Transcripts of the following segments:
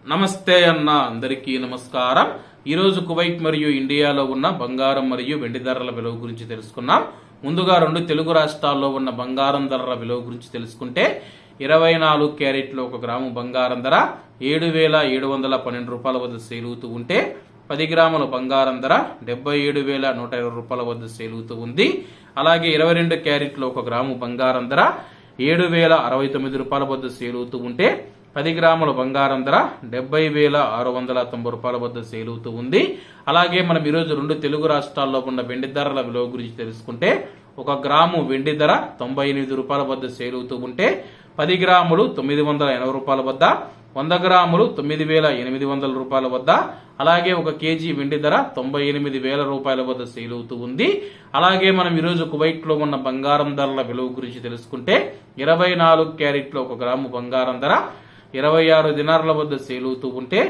నమస్తే అన్న అందరికీ నమస్కారం. ఈరోజు కువైట్ మరియు ఇండియాలో ఉన్న బంగారం మరియు వెండి ధరల విలువ గురించి తెలుసుకున్నాం. ముందుగా రెండు తెలుగు రాష్ట్రాల్లో ఉన్న బంగారం ధరల విలువ గురించి తెలుసుకుంటే 24 క్యారెట్లు 1 గ్రాము బంగారం ధర 7,712 రూపాయల వద్ద సేల్ అవుతూ ఉంటే 10 గ్రాముల బంగారం ధర 77,120 రూపాయల వద్ద సేల్ అవుతూ ఉంది. అలాగే 22 క్యారెట్లు 1 గ్రాము బంగారం ధర 7,069 రూపాయల వద్ద సేల్ అవుతూ ఉంటే 10 గ్రాముల బంగారం ధర 70,690 రూపాయల వద్ద సేల్ అవుతూ ఉంది. అలాగే మనం ఈరోజు రెండు తెలుగు రాష్ట్రాల్లో ఉన్న వెండి ధరల విలువ గురించి తెలుసుకుంటే 1 గ్రాము వెండి ధర 98 రూపాయల వద్ద సేల్ అవుతూ ఉంటే 10 గ్రాములు 980 రూపాయల వద్ద, 100 గ్రాములు 9,800 రూపాయల వద్ద, అలాగే 1 కేజీ వెండి ధర 98,000 రూపాయల వద్ద సేల్ అవుతూ ఉంది. అలాగే మనం ఈరోజు కువైట్ లో ఉన్న బంగారం ధరల విలువ గురించి తెలుసుకుంటే 24 క్యారెట్లు 1 గ్రాము బంగారం ధర 26 దినార్ల వద్ద సేల్ అవుతూ ఉంటే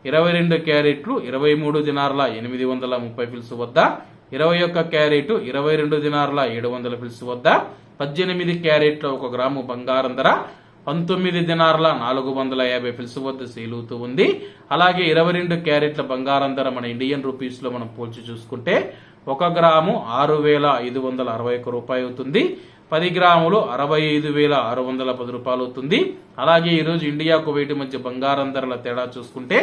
22 క్యారెట్లు 23 దినార్ల 830 ఫిల్స్ వద్ద, 21 క్యారెట్ 22 దినార్ల 700 ఫిల్స్ వద్ద, 18 క్యారెట్ల 1 గ్రాము బంగారం ధర 19 దినార్ల 450 ఫిల్స్ వద్ద సేల్ అవుతూ ఉంది. అలాగే 22 క్యారెట్ల బంగారం ధర మన ఇండియన్ రూపీస్ లో మనం పోల్చి చూసుకుంటే 1 గ్రాము 6,561 రూపాయలు అవుతుంది. 10 గ్రాములు 65,610 రూపాయలు అవుతుంది. అలాగే ఈరోజు ఇండియా కువైట్ మధ్య బంగారం ధరల తేడా చూసుకుంటే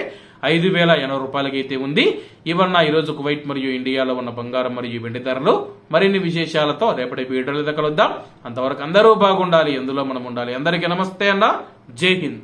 5,080 రూపాయలకి అయితే ఉంది. ఇవన్న ఈరోజు కువైట్ మరియు ఇండియాలో ఉన్న బంగారం మరియు వెండి ధరలు. మరిన్ని విశేషాలతో రేపటి వీడియోలో కలుద్దాం. అంతవరకు అందరూ బాగుండాలి, ఎందులో మనం ఉండాలి. అందరికీ నమస్తే అన్న, జై హింద్.